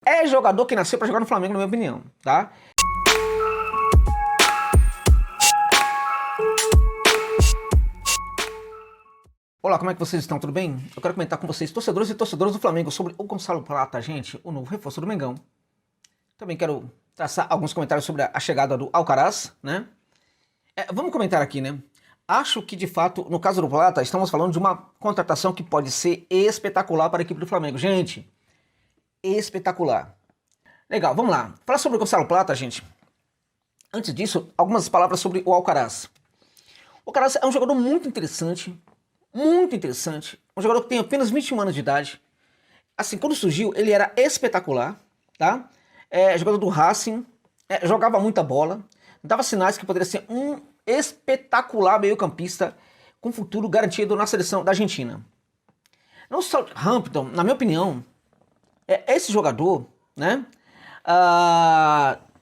É jogador que nasceu pra jogar no Flamengo, na minha opinião, tá? Olá, como é que vocês estão? Tudo bem? Eu quero comentar com vocês, torcedores e torcedoras do Flamengo, sobre o Gonçalo Plata, gente, o novo reforço do Mengão. Também quero traçar alguns comentários sobre a chegada do Alcaraz, né? Vamos comentar aqui, né? Acho que, de fato, no caso do Plata, estamos falando de uma contratação que pode ser espetacular para a equipe do Flamengo. Gente, espetacular. Legal, vamos lá. Falar sobre o Gonçalo Plata, gente. Antes disso, algumas palavras sobre o Alcaraz. O Alcaraz é um jogador muito interessante. Muito interessante. Um jogador que tem apenas 21 anos de idade. Assim, quando surgiu, ele era espetacular, tá? Jogador do Racing, jogava muita bola, dava sinais que poderia ser um espetacular meio-campista com futuro garantido na seleção da Argentina. No Southampton, na minha opinião, esse jogador, né?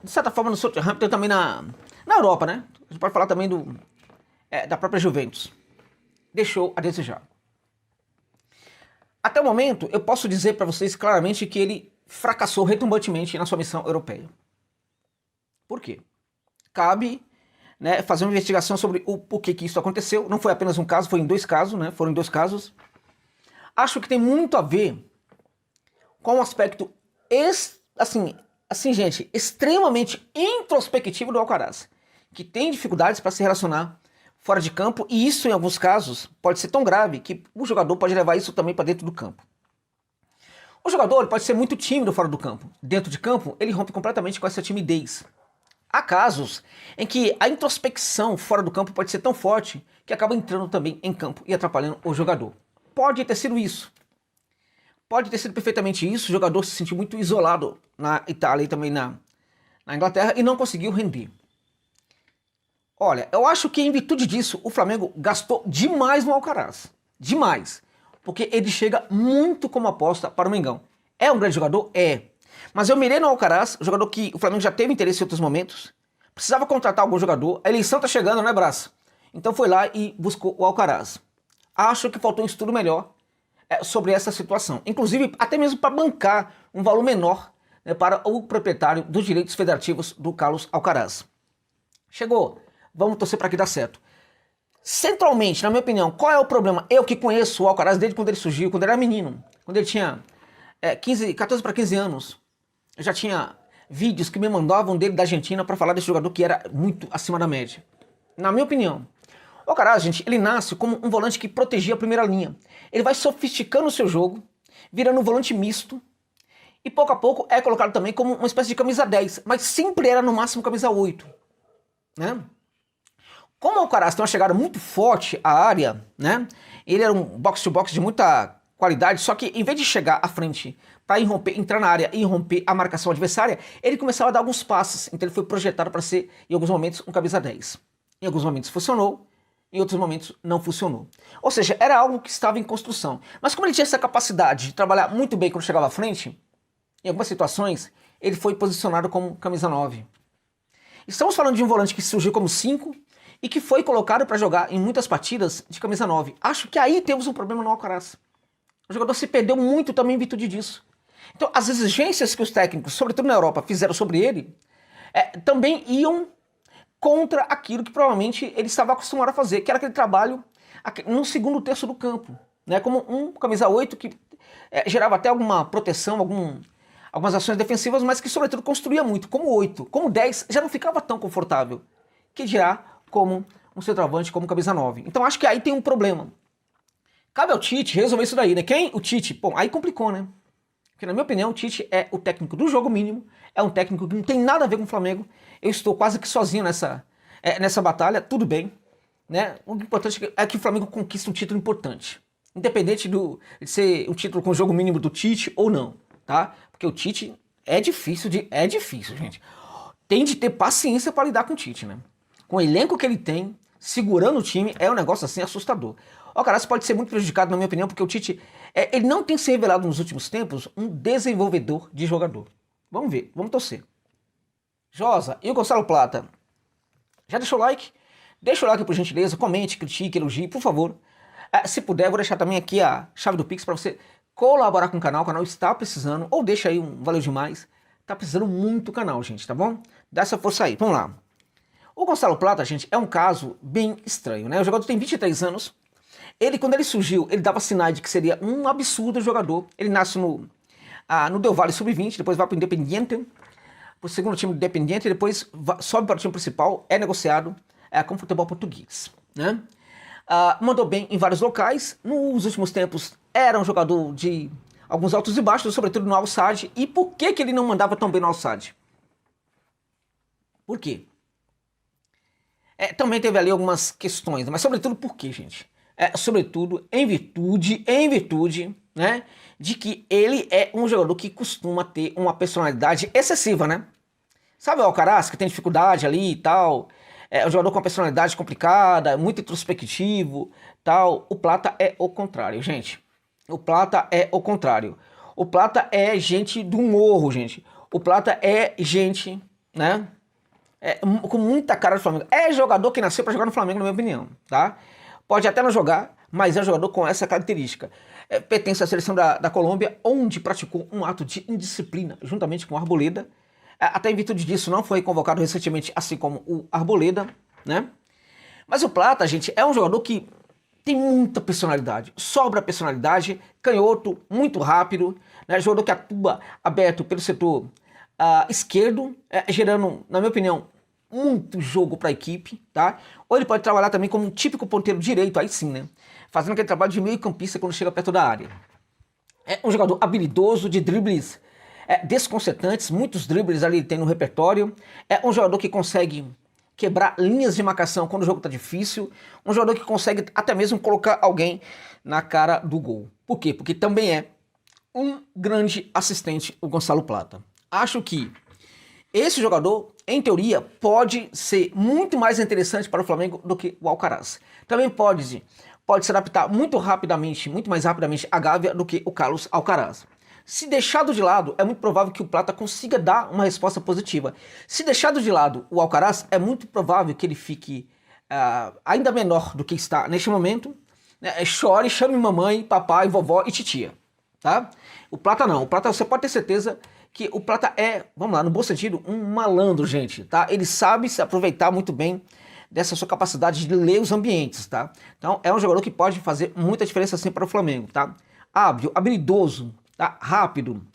De certa forma, no Southampton, também na Europa, né? A gente pode falar também da própria Juventus. Deixou a desejar. Até o momento, eu posso dizer para vocês claramente que ele fracassou retumbantemente na sua missão europeia. Por quê? Cabe, né, fazer uma investigação sobre o porquê que isso aconteceu. Não foi apenas um caso, foi em dois casos, né? Foram em dois casos. Acho que tem muito a ver com um aspecto, gente, extremamente introspectivo do Alcaraz, que tem dificuldades para se relacionar fora de campo, e isso, em alguns casos, pode ser tão grave que o jogador pode levar isso também para dentro do campo. O jogador pode ser muito tímido fora do campo. Dentro de campo, ele rompe completamente com essa timidez. Há casos em que a introspecção fora do campo pode ser tão forte que acaba entrando também em campo e atrapalhando o jogador. Pode ter sido isso. Pode ter sido perfeitamente isso. O jogador se sentiu muito isolado na Itália e também na Inglaterra e não conseguiu render. Olha, eu acho que em virtude disso, o Flamengo gastou demais no Alcaraz. Demais. Porque ele chega muito como aposta para o Mengão. É um grande jogador? É. Mas eu mirei no Alcaraz, jogador que o Flamengo já teve interesse em outros momentos. Precisava contratar algum jogador. A eleição tá chegando, né, Braço? Então foi lá e buscou o Alcaraz. Acho que faltou um estudo melhor sobre essa situação. Inclusive, até mesmo para bancar um valor menor, né, para o proprietário dos direitos federativos do Carlos Alcaraz. Chegou. Vamos torcer para que dê certo. Centralmente, na minha opinião, qual é o problema? Eu que conheço o Alcaraz desde quando ele surgiu, quando ele era menino, quando ele tinha 14 para 15 anos. Eu já tinha vídeos que me mandavam dele da Argentina para falar desse jogador que era muito acima da média. Na minha opinião, o Alcaraz, gente, ele nasce como um volante que protegia a primeira linha. Ele vai sofisticando o seu jogo, virando um volante misto, e pouco a pouco é colocado também como uma espécie de camisa 10, mas sempre era no máximo camisa 8, né? Como o Alcaraz tem uma chegada muito forte à área, né? Ele era um box-to-box de muita qualidade, só que em vez de chegar à frente para entrar na área e irromper a marcação adversária, ele começava a dar alguns passes. Então ele foi projetado para ser, em alguns momentos, um camisa 10. Em alguns momentos funcionou, em outros momentos não funcionou. Ou seja, era algo que estava em construção. Mas como ele tinha essa capacidade de trabalhar muito bem quando chegava à frente, em algumas situações, ele foi posicionado como camisa 9. Estamos falando de um volante que surgiu como 5, e que foi colocado para jogar em muitas partidas de camisa 9. Acho que aí temos um problema no Alcaraz. O jogador se perdeu muito também em virtude disso. Então, as exigências que os técnicos, sobretudo na Europa, fizeram sobre ele, também iam contra aquilo que provavelmente ele estava acostumado a fazer, que era aquele trabalho no segundo terço do campo, né? Como um camisa 8 que gerava até alguma proteção, algumas ações defensivas, mas que sobretudo construía muito, como 8. Como 10 já não ficava tão confortável, que dirá como um centroavante, como camisa 9. Então acho que aí tem um problema. Cabe ao Tite resolver isso daí, né? Quem? O Tite. Bom, aí complicou, né? Porque na minha opinião o Tite é o técnico do jogo mínimo, é um técnico que não tem nada a ver com o Flamengo. Eu estou quase que sozinho nessa batalha, tudo bem, né? O importante é que o Flamengo conquista um título importante. Independente de ser um título com o jogo mínimo do Tite ou não, tá? Porque o Tite é difícil, gente. Tem de ter paciência para lidar com o Tite, né? Com o elenco que ele tem, segurando o time, é um negócio assim assustador. O Alcaraz pode ser muito prejudicado, na minha opinião, porque o Tite, ele não tem se revelado nos últimos tempos um desenvolvedor de jogador. Vamos ver, vamos torcer. Josa e o Gonçalo Plata, já deixou o like? Deixa o like por gentileza, comente, critique, elogie, por favor. Se puder, vou deixar também aqui a chave do Pix para você colaborar com o canal está precisando, ou deixa aí um valeu demais, tá precisando muito o canal, gente, tá bom? Dá essa força aí, vamos lá. O Gonçalo Plata, gente, é um caso bem estranho, né? O jogador tem 23 anos, quando ele surgiu, ele dava sinais de que seria um absurdo jogador. Ele nasce no Del Valle Sub-20, depois vai para o Independiente, para o segundo time do Independiente, depois sobe para o time principal, é negociado com o futebol português, né? Mandou bem em vários locais, nos últimos tempos era um jogador de alguns altos e baixos, sobretudo no Al-Sadd. E por que ele não mandava tão bem no Al-Sadd? Por quê? Também teve ali algumas questões, mas sobretudo por quê, gente? Sobretudo em virtude, né, de que ele é um jogador que costuma ter uma personalidade excessiva, né? Sabe o Alcaraz, que tem dificuldade ali e tal, é um jogador com uma personalidade complicada, muito introspectivo, tal. O Plata é o contrário, gente. O Plata é o contrário. O Plata é gente do morro, gente. O Plata é gente, né, com muita cara do Flamengo. É jogador que nasceu para jogar no Flamengo, na minha opinião, tá? Pode até não jogar, mas é um jogador com essa característica. Pertence à seleção da Colômbia, onde praticou um ato de indisciplina, juntamente com o Arboleda. Até em virtude disso, não foi convocado recentemente, assim como o Arboleda, né? Mas o Plata, gente, é um jogador que tem muita personalidade, sobra personalidade, canhoto, muito rápido, né? Jogador que atua aberto pelo setor esquerdo, gerando, na minha opinião, muito jogo para a equipe, tá? Ou ele pode trabalhar também como um típico ponteiro direito, aí sim, né? Fazendo aquele trabalho de meio campista quando chega perto da área. É um jogador habilidoso, de dribles desconcertantes, muitos dribles ali tem no repertório. É um jogador que consegue quebrar linhas de marcação quando o jogo tá difícil. Um jogador que consegue até mesmo colocar alguém na cara do gol. Por quê? Porque também é um grande assistente, o Gonçalo Plata. Acho que esse jogador, em teoria, pode ser muito mais interessante para o Flamengo do que o Alcaraz. Também pode se adaptar muito mais rapidamente a Gávea do que o Carlos Alcaraz. Se deixado de lado, é muito provável que o Plata consiga dar uma resposta positiva. Se deixado de lado o Alcaraz, é muito provável que ele fique ainda menor do que está neste momento, né? Chore, chame mamãe, papai, vovó e titia, tá? O Plata não. O Plata, você pode ter certeza que o Plata é, vamos lá, no bom sentido, um malandro, gente, tá? Ele sabe se aproveitar muito bem dessa sua capacidade de ler os ambientes, tá? Então, é um jogador que pode fazer muita diferença assim para o Flamengo, tá? Hábil, habilidoso, tá? Rápido,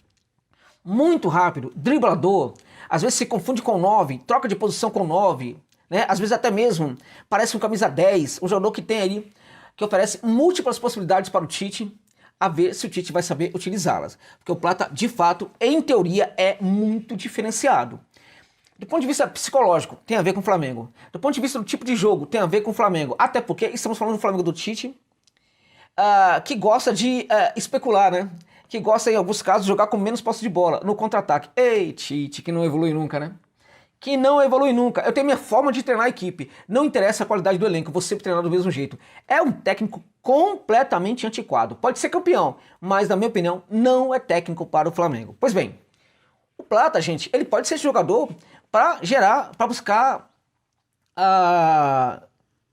muito rápido, driblador, às vezes se confunde com 9, troca de posição com 9, né? Às vezes até mesmo parece um camisa 10, um jogador que tem aí, que oferece múltiplas possibilidades para o Tite, a ver se o Tite vai saber utilizá-las. Porque o Plata, de fato, em teoria, é muito diferenciado. Do ponto de vista psicológico, tem a ver com o Flamengo. Do ponto de vista do tipo de jogo, tem a ver com o Flamengo. Até porque estamos falando do Flamengo do Tite, que gosta de especular, né? Que gosta, em alguns casos, de jogar com menos posse de bola, no contra-ataque. Ei, Tite, que não evolui nunca, né? Que não evolui nunca. Eu tenho minha forma de treinar a equipe. Não interessa a qualidade do elenco, vou sempre treinar do mesmo jeito. É um técnico completamente antiquado. Pode ser campeão, mas, na minha opinião, não é técnico para o Flamengo. Pois bem, o Plata, gente, ele pode ser esse jogador para buscar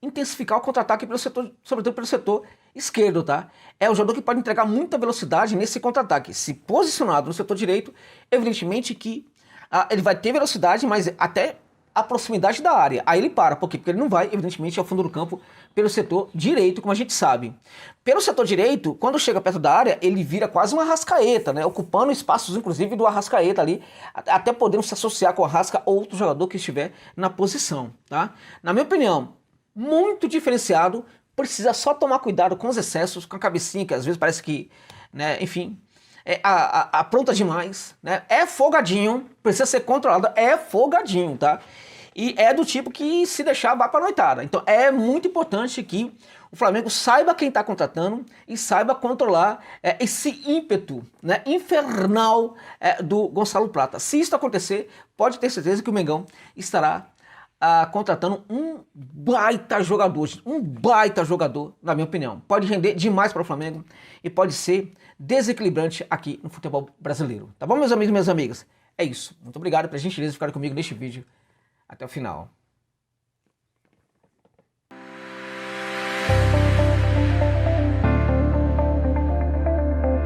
intensificar o contra-ataque pelo setor, sobretudo pelo setor esquerdo, tá? É um jogador que pode entregar muita velocidade nesse contra-ataque. Se posicionado no setor direito, evidentemente que ele vai ter velocidade, mas até a proximidade da área. Aí ele para. Por quê? Porque ele não vai, evidentemente, ao fundo do campo pelo setor direito, como a gente sabe. Pelo setor direito, quando chega perto da área, ele vira quase uma Arrascaeta, né? Ocupando espaços, inclusive, do Arrascaeta ali, até podendo se associar com o Arrasca ou outro jogador que estiver na posição, tá? Na minha opinião, muito diferenciado, precisa só tomar cuidado com os excessos, com a cabecinha, que às vezes parece que, né, enfim, apronta demais, né? É folgadinho, precisa ser controlado, é folgadinho, tá? E é do tipo que, se deixar, vai pra noitada. Então é muito importante que o Flamengo saiba quem tá contratando e saiba controlar esse ímpeto, né, infernal do Gonçalo Plata. Se isso acontecer, pode ter certeza que o Mengão estará contratando um baita jogador, na minha opinião. Pode render demais para o Flamengo e pode ser desequilibrante aqui no futebol brasileiro. Tá bom, meus amigos e minhas amigas? É isso. Muito obrigado pela gentileza de ficar comigo neste vídeo até o final.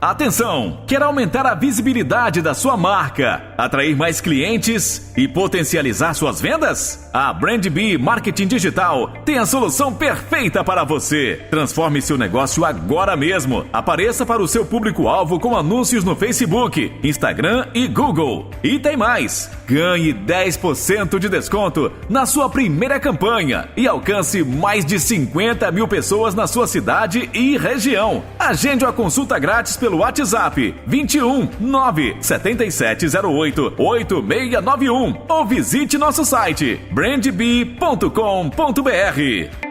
Atenção! Quer aumentar a visibilidade da sua marca, atrair mais clientes e potencializar suas vendas? A Brand Bee Marketing Digital tem a solução perfeita para você. Transforme seu negócio agora mesmo. Apareça para o seu público-alvo com anúncios no Facebook, Instagram e Google. E tem mais! Ganhe 10% de desconto na sua primeira campanha e alcance mais de 50 mil pessoas na sua cidade e região. Agende uma consulta grátis pelo WhatsApp 21 97708 8691 ou visite nosso site brandbee.com.br.